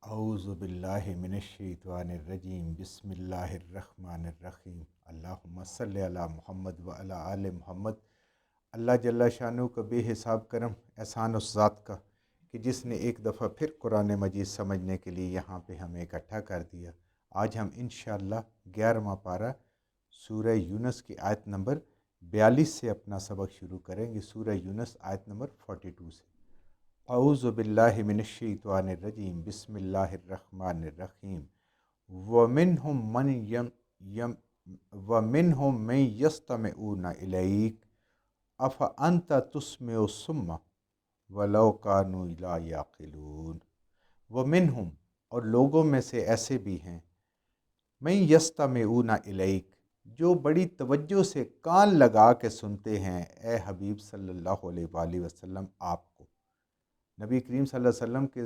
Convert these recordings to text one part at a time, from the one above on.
اعوذ باللہ من الشیطان الرجیم بسم اللہ الرحمن الرحیم اللہم صلی علی محمد و علی آل محمد۔ اللہ جل شانہ کا بے حساب کرم احسان اس ذات کا کہ جس نے ایک دفعہ پھر قرآن مجید سمجھنے کے لیے یہاں پہ ہمیں اکٹھا کر دیا۔ آج ہم انشاءاللہ 11واں پارہ سورہ یونس کی آیت نمبر 42 سے اپنا سبق شروع کریں گے، سورہ یونس آیت نمبر 42 سے۔ اعوذ باللہ من الشیطان الرجیم بسم اللہ الرحمن الرحیم وَمِنْهُمْ مَنْ يَسْتَمِعُونَ إِلَيْكَ أَفَأَنْتَ تُسْمِعُ الصُّمَّ وَلَوْ كَانُوا لَا يَعْقِلُونَ۔ وَمِنْهُمْ، اور لوگوں میں سے ایسے بھی ہیں، مَنْ يَسْتَمِعُونَ إِلَيْكَ، جو بڑی توجہ سے کان لگا کے سنتے ہیں اے حبیب صلی اللہ علیہ وآلہ وسلم آپ کو۔ نبی کریم صلی اللہ علیہ وسلم کے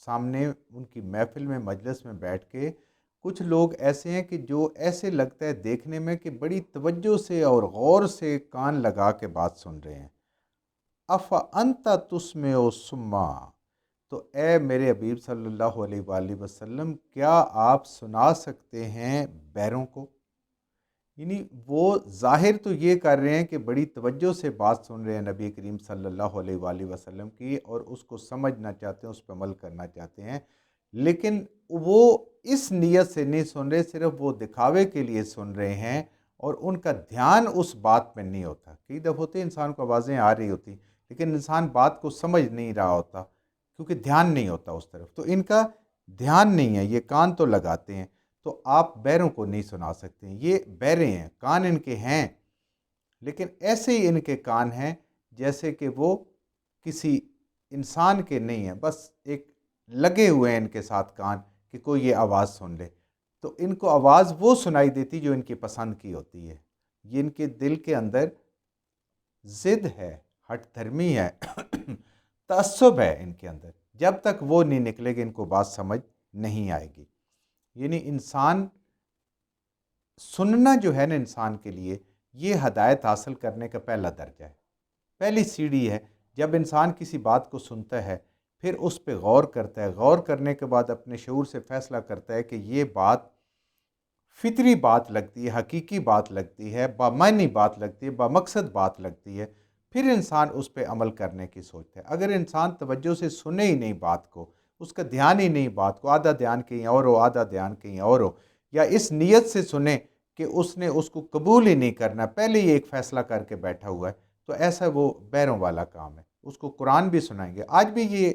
سامنے ان کی محفل میں مجلس میں بیٹھ کے کچھ لوگ ایسے ہیں کہ جو ایسے لگتا ہے دیکھنے میں کہ بڑی توجہ سے اور غور سے کان لگا کے بات سن رہے ہیں۔ افانت تسمع الصم، تو اے میرے حبیب صلی اللہ علیہ وآلہ وسلم کیا آپ سنا سکتے ہیں بہروں کو؟ یعنی وہ ظاہر تو یہ کر رہے ہیں کہ بڑی توجہ سے بات سن رہے ہیں نبی کریم صلی اللہ علیہ وآلہ وسلم کی اور اس کو سمجھنا چاہتے ہیں، اس پہ عمل کرنا چاہتے ہیں، لیکن وہ اس نیت سے نہیں سن رہے، صرف وہ دکھاوے کے لیے سن رہے ہیں اور ان کا دھیان اس بات پہ نہیں ہوتا۔ کئی دفعہ ہوتے انسان کو آوازیں آ رہی ہوتی لیکن انسان بات کو سمجھ نہیں رہا ہوتا کیونکہ دھیان نہیں ہوتا اس طرف، تو ان کا دھیان نہیں ہے، یہ کان تو لگاتے ہیں، تو آپ بہروں کو نہیں سنا سکتے۔ یہ بہرے ہیں، کان ان کے ہیں لیکن ایسے ہی ان کے کان ہیں جیسے کہ وہ کسی انسان کے نہیں ہیں، بس ایک لگے ہوئے ہیں ان کے ساتھ کان کہ کوئی یہ آواز سن لے، تو ان کو آواز وہ سنائی دیتی جو ان کی پسند کی ہوتی ہے۔ یہ ان کے دل کے اندر ضد ہے، ہٹ دھرمی ہے، تعصب ہے ان کے اندر، جب تک وہ نہیں نکلے گی ان کو بات سمجھ نہیں آئے گی۔ یعنی انسان سننا جو ہے نا انسان کے لیے یہ ہدایت حاصل کرنے کا پہلا درجہ ہے، پہلی سیڑھی ہے۔ جب انسان کسی بات کو سنتا ہے پھر اس پہ غور کرتا ہے، غور کرنے کے بعد اپنے شعور سے فیصلہ کرتا ہے کہ یہ بات فطری بات لگتی ہے، حقیقی بات لگتی ہے، بامعنی بات لگتی ہے، بامقصد بات لگتی ہے، پھر انسان اس پہ عمل کرنے کی سوچتا ہے۔ اگر انسان توجہ سے سنے ہی نہیں بات کو، اس کا دھیان ہی نہیں بات کو، آدھا دھیان کہیں اور ہو، آدھا دھیان کہیں اور ہو، یا اس نیت سے سنے کہ اس نے اس کو قبول ہی نہیں کرنا، پہلے ہی ایک فیصلہ کر کے بیٹھا ہوا ہے، تو ایسا وہ بہروں والا کام ہے۔ اس کو قرآن بھی سنائیں گے، آج بھی یہ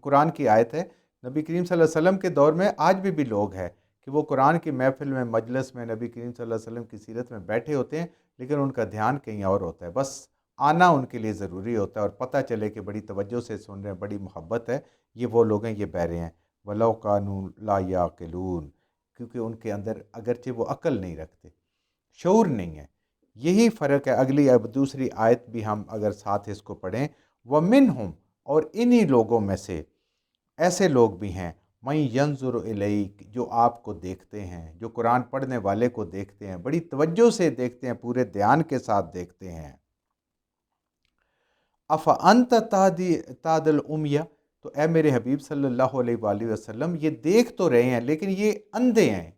قرآن کی آیت ہے، نبی کریم صلی اللہ علیہ وسلم کے دور میں آج بھی لوگ ہیں کہ وہ قرآن کی محفل میں مجلس میں نبی کریم صلی اللہ علیہ وسلم کی سیرت میں بیٹھے ہوتے ہیں لیکن ان کا دھیان کہیں اور ہوتا ہے، بس آنا ان کے لیے ضروری ہوتا ہے اور پتہ چلے کہ بڑی توجہ سے سن رہے ہیں، بڑی محبت ہے، یہ وہ لوگ ہیں، یہ بہرے ہیں۔ وَلَوْ كَانُوا لَا يَعْقِلُونَ، کیونکہ ان کے اندر اگرچہ وہ عقل نہیں رکھتے، شعور نہیں ہے۔ یہی فرق ہے۔ اگلی اب دوسری آیت بھی ہم اگر ساتھ اس کو پڑھیں، وَمِنْهُمْ، اور انہی لوگوں میں سے ایسے لوگ بھی ہیں، مَن يَنظُرُ إِلَيْكَ، جو آپ کو دیکھتے ہیں، جو قرآن پڑھنے والے کو دیکھتے ہیں، بڑی توجہ سے دیکھتے ہیں، پورے دھیان کے ساتھ دیکھتے ہیں۔ أَفَأَنْتَ تَهْدِي الْعُمْيَ، تو اے میرے حبیب صلی اللہ علیہ وآلہ وسلم یہ دیکھ تو رہے ہیں لیکن یہ اندھے ہیں،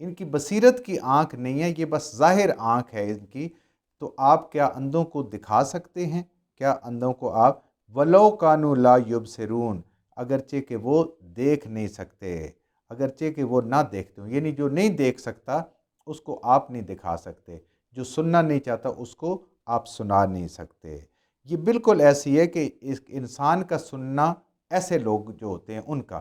ان کی بصیرت کی آنکھ نہیں ہے، یہ بس ظاہر آنکھ ہے ان کی، تو آپ کیا اندھوں کو دکھا سکتے ہیں؟ کیا اندھوں کو آپ وَلَوْ كَانُوا لَا يُبْصِرُونَ، اگرچہ کہ وہ دیکھ نہیں سکتے، اگرچہ کہ وہ نہ دیکھتے ہوں، یعنی جو نہیں دیکھ سکتا اس کو آپ نہیں دکھا سکتے، جو سننا نہیں چاہتا اس کو آپ سنا نہیں سکتے۔ یہ بالکل ایسی ہے کہ اس انسان کا سننا، ایسے لوگ جو ہوتے ہیں ان کا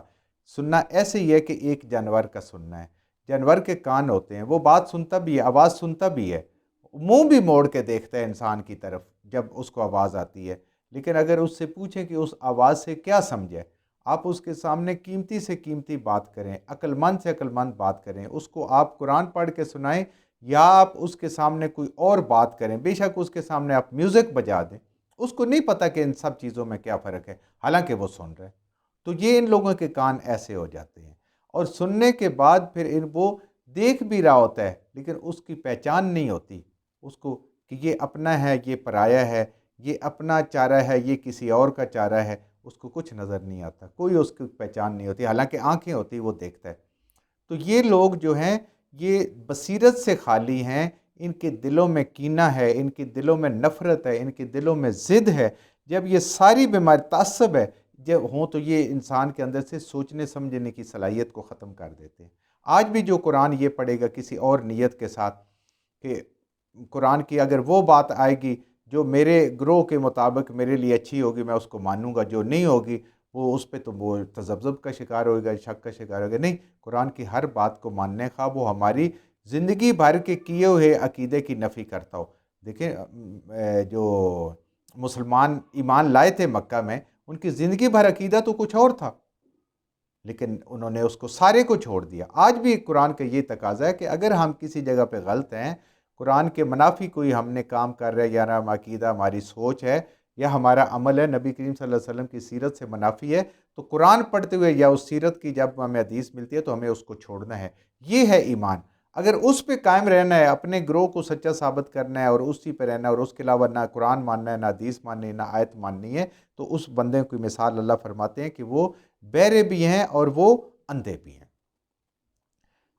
سننا ایسے ہی ہے کہ ایک جانور کا سننا ہے۔ جانور کے کان ہوتے ہیں، وہ بات سنتا بھی ہے، آواز سنتا بھی ہے، منہ بھی موڑ کے دیکھتا ہے انسان کی طرف جب اس کو آواز آتی ہے، لیکن اگر اس سے پوچھیں کہ اس آواز سے کیا سمجھے، آپ اس کے سامنے قیمتی سے قیمتی بات کریں، عقل مند سے عقل مند بات کریں، اس کو آپ قرآن پڑھ کے سنائیں یا آپ اس کے سامنے کوئی اور بات کریں، بے شک اس کے سامنے آپ میوزک بجا دیں، اس کو نہیں پتہ کہ ان سب چیزوں میں کیا فرق ہے، حالانکہ وہ سن رہے ہیں۔ تو یہ ان لوگوں کے کان ایسے ہو جاتے ہیں، اور سننے کے بعد پھر وہ دیکھ بھی رہا ہوتا ہے لیکن اس کی پہچان نہیں ہوتی اس کو کہ یہ اپنا ہے، یہ پرایا ہے، یہ اپنا چارہ ہے، یہ کسی اور کا چارہ ہے، اس کو کچھ نظر نہیں آتا، کوئی اس کی پہچان نہیں ہوتی، حالانکہ آنکھیں ہوتی وہ دیکھتا ہے۔ تو یہ لوگ جو ہیں یہ بصیرت سے خالی ہیں، ان کے دلوں میں کینہ ہے، ان کے دلوں میں نفرت ہے، ان کے دلوں میں ضد ہے۔ جب یہ ساری بیماری تعصب ہے جب ہوں تو یہ انسان کے اندر سے سوچنے سمجھنے کی صلاحیت کو ختم کر دیتے ہیں۔ آج بھی جو قرآن یہ پڑھے گا کسی اور نیت کے ساتھ کہ قرآن کی اگر وہ بات آئے گی جو میرے گروہ کے مطابق میرے لیے اچھی ہوگی میں اس کو مانوں گا، جو نہیں ہوگی وہ اس پہ تو وہ تذبذب کا شکار ہوگا، شک کا شکار ہوگا۔ نہیں، قرآن کی ہر بات کو ماننے کا وہ ہماری زندگی بھر کے کیے ہوئے عقیدے کی نفی کرتا ہو۔ دیکھیں جو مسلمان ایمان لائے تھے مکہ میں، ان کی زندگی بھر عقیدہ تو کچھ اور تھا، لیکن انہوں نے اس کو سارے کو چھوڑ دیا۔ آج بھی قرآن کا یہ تقاضا ہے کہ اگر ہم کسی جگہ پہ غلط ہیں، قرآن کے منافی کوئی ہم نے کام کر رہے ہیں، یا ہم عقیدہ ہماری سوچ ہے یا ہمارا عمل ہے نبی کریم صلی اللہ علیہ وسلم کی سیرت سے منافی ہے، تو قرآن پڑھتے ہوئے یا اس سیرت کی جب ہمیں حدیث ملتی ہے تو ہمیں اس کو چھوڑنا ہے۔ یہ ہے ایمان۔ اگر اس پہ قائم رہنا ہے، اپنے گروہ کو سچا ثابت کرنا ہے اور اسی پہ رہنا ہے، اور اس کے علاوہ نہ قرآن ماننا ہے، نہ حدیث ماننی ہے، نہ آیت ماننی ہے، تو اس بندے کی مثال اللہ فرماتے ہیں کہ وہ بہرے بھی ہیں اور وہ اندھے بھی ہیں۔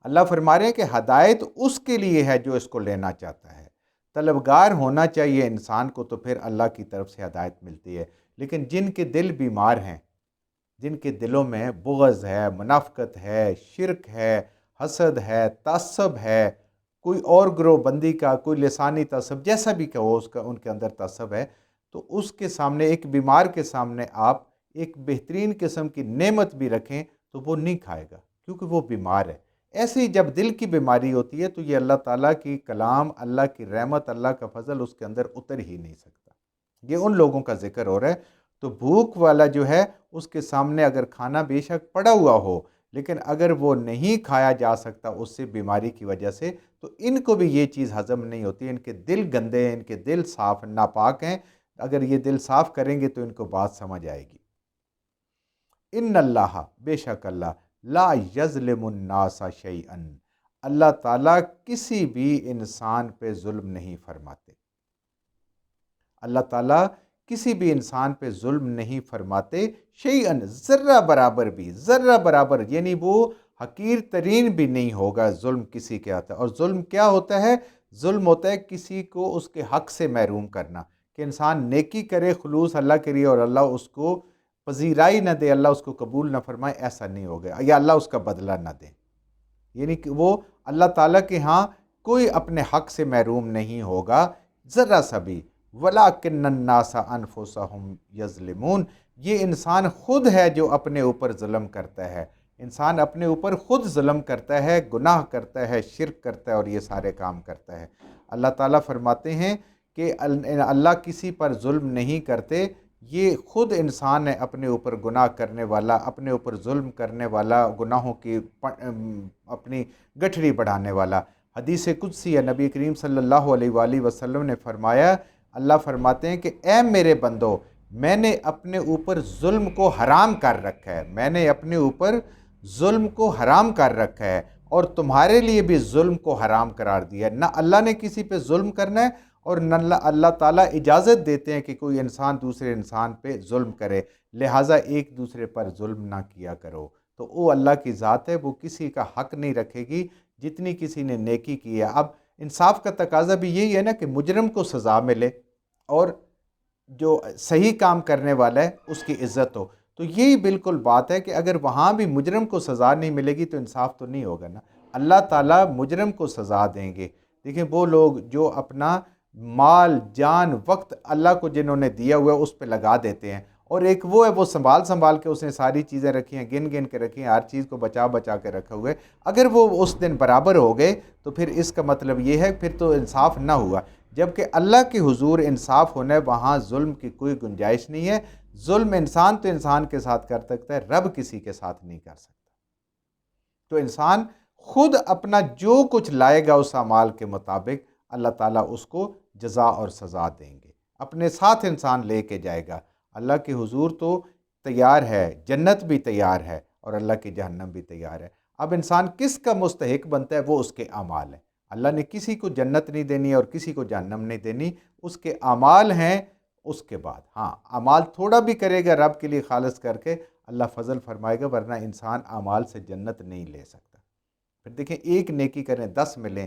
اللہ فرما رہے ہیں کہ ہدایت اس کے لیے ہے جو اس کو لینا چاہتا ہے۔ طلبگار ہونا چاہیے انسان کو، تو پھر اللہ کی طرف سے ہدایت ملتی ہے۔ لیکن جن کے دل بیمار ہیں، جن کے دلوں میں بغض ہے، منافقت ہے، شرک ہے، حسد ہے، تعصب ہے، کوئی اور گروہ بندی کا، کوئی لسانی تعصب، جیسا بھی کہو اس کا ان کے اندر تعصب ہے، تو اس کے سامنے، ایک بیمار کے سامنے آپ ایک بہترین قسم کی نعمت بھی رکھیں تو وہ نہیں کھائے گا، کیونکہ وہ بیمار ہے۔ ایسے ہی جب دل کی بیماری ہوتی ہے تو یہ اللہ تعالیٰ کی کلام، اللہ کی رحمت، اللہ کا فضل اس کے اندر اتر ہی نہیں سکتا۔ یہ ان لوگوں کا ذکر ہو رہا ہے۔ تو بھوک والا جو ہے اس کے سامنے اگر کھانا بے شک پڑا ہوا ہو، لیکن اگر وہ نہیں کھایا جا سکتا اس سے بیماری کی وجہ سے، تو ان کو بھی یہ چیز ہضم نہیں ہوتی۔ ان کے دل گندے ہیں، ان کے دل صاف ناپاک ہیں۔ اگر یہ دل صاف کریں گے تو ان کو بات سمجھ آئے گی۔ ان اللہ، بے شک اللہ، لا یظلم الناس شیئا، اللہ تعالیٰ کسی بھی انسان پہ ظلم نہیں فرماتے۔ اللہ تعالیٰ کسی بھی انسان پہ ظلم نہیں فرماتے، شیئا، ذرہ برابر بھی، ذرہ برابر، یعنی وہ حقیر ترین بھی نہیں ہوگا ظلم کسی کے آتا ہے۔ اور ظلم کیا ہوتا ہے؟ ظلم ہوتا ہے کسی کو اس کے حق سے محروم کرنا، کہ انسان نیکی کرے خلوص اللہ کے لیے اور اللہ اس کو پذیرائی نہ دے، اللہ اس کو قبول نہ فرمائے، ایسا نہیں ہوگا، یا اللہ اس کا بدلہ نہ دے۔ یعنی کہ وہ اللہ تعالیٰ کے ہاں کوئی اپنے حق سے محروم نہیں ہوگا ذرا سا بھی۔ وَلَٰكِنَّ النَّاسَ أَنفُسَهُمْ يَظْلِمُونَ، یہ انسان خود ہے جو اپنے اوپر ظلم کرتا ہے۔ انسان اپنے اوپر خود ظلم کرتا ہے، گناہ کرتا ہے، شرک کرتا ہے اور یہ سارے کام کرتا ہے۔ اللہ تعالیٰ فرماتے ہیں کہ اللہ کسی پر ظلم نہیں کرتے، یہ خود انسان ہے اپنے اوپر گناہ کرنے والا، اپنے اوپر ظلم کرنے والا، گناہوں کی اپنی گٹھڑی بڑھانے والا۔ حدیث قدسی ہے، نبی کریم صلی اللہ علیہ وآلہ وسلم نے فرمایا، اللہ فرماتے ہیں کہ اے میرے بندو، میں نے اپنے اوپر ظلم کو حرام کر رکھا ہے، میں نے اپنے اوپر ظلم کو حرام کر رکھا ہے، اور تمہارے لیے بھی ظلم کو حرام قرار دیا ہے۔ نہ اللہ نے کسی پہ ظلم کرنا ہے، اور نہ اللہ تعالیٰ اجازت دیتے ہیں کہ کوئی انسان دوسرے انسان پہ ظلم کرے، لہٰذا ایک دوسرے پر ظلم نہ کیا کرو۔ تو وہ اللہ کی ذات ہے، وہ کسی کا حق نہیں رکھے گی جتنی کسی نے نیکی کی ہے۔ اب انصاف کا تقاضا بھی یہی ہے نا کہ مجرم کو سزا ملے اور جو صحیح کام کرنے والا ہے اس کی عزت ہو۔ تو یہی بالکل بات ہے کہ اگر وہاں بھی مجرم کو سزا نہیں ملے گی تو انصاف تو نہیں ہوگا نا۔ اللہ تعالیٰ مجرم کو سزا دیں گے۔ دیکھیں وہ لوگ جو اپنا مال، جان، وقت اللہ کو جنہوں نے دیا ہوا ہے اس پہ لگا دیتے ہیں، اور ایک وہ ہے وہ سنبھال کے اس نے ساری چیزیں رکھی ہیں، گن کے رکھی ہیں، ہر چیز کو بچا کے رکھا ہوا ہے، اگر وہ اس دن برابر ہو گئے تو پھر اس کا مطلب یہ ہے پھر تو انصاف نہ ہوا۔ جبکہ اللہ کے حضور انصاف ہونا ہے، وہاں ظلم کی کوئی گنجائش نہیں ہے۔ ظلم انسان تو انسان کے ساتھ کر سکتا ہے، رب کسی کے ساتھ نہیں کر سکتا۔ تو انسان خود اپنا جو کچھ لائے گا اس اعمال کے مطابق اللہ تعالیٰ اس کو جزا اور سزا دیں گے، اپنے ساتھ انسان لے کے جائے گا۔ اللہ کے حضور تو تیار ہے، جنت بھی تیار ہے اور اللہ کی جہنم بھی تیار ہے۔ اب انسان کس کا مستحق بنتا ہے؟ وہ اس کے اعمال ہیں۔ اللہ نے کسی کو جنت نہیں دینی اور کسی کو جہنم نہیں دینی، اس کے اعمال ہیں، اس کے بعد ہاں اعمال تھوڑا بھی کرے گا رب کے لیے خالص کر کے، اللہ فضل فرمائے گا، ورنہ انسان اعمال سے جنت نہیں لے سکتا۔ پھر دیکھیں ایک نیکی کریں 10 ملیں،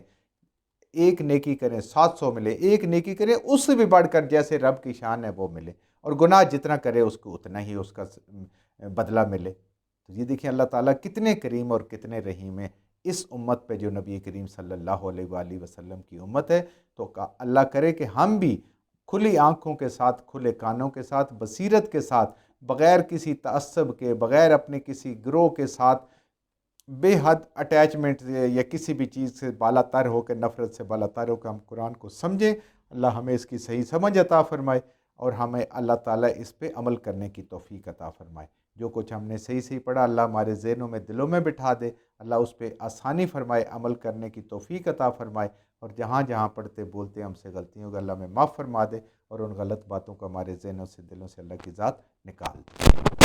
ایک نیکی کریں 700 ملے، ایک نیکی کریں اس سے بھی بڑھ کر جیسے رب کی شان ہے وہ ملے، اور گناہ جتنا کرے اس کو اتنا ہی اس کا بدلہ ملے۔ تو یہ دیکھیں اللہ تعالیٰ کتنے کریم اور کتنے رحیم ہیں اس امت پہ جو نبی کریم صلی اللہ علیہ وآلہ وسلم کی امت ہے۔ تو اللہ کرے کہ ہم بھی کھلی آنکھوں کے ساتھ، کھلے کانوں کے ساتھ، بصیرت کے ساتھ، بغیر کسی تعصب کے، بغیر اپنے کسی گروہ کے ساتھ بے حد اٹیچمنٹ یا کسی بھی چیز سے بالا تر ہو کے، نفرت سے بالا تر ہو کے ہم قرآن کو سمجھیں۔ اللہ ہمیں اس کی صحیح سمجھ عطا فرمائے، اور ہمیں اللہ تعالیٰ اس پہ عمل کرنے کی توفیق عطا فرمائے۔ جو کچھ ہم نے صحیح پڑھا اللہ ہمارے ذہنوں میں، دلوں میں بٹھا دے، اللہ اس پہ آسانی فرمائے، عمل کرنے کی توفیق عطا فرمائے، اور جہاں جہاں پڑھتے بولتے ہم سے غلطیوں کا اللہ ہمیں معاف فرما دے، اور ان غلط باتوں کو ہمارے ذہنوں سے، دلوں سے اللہ کی ذات نکال دے۔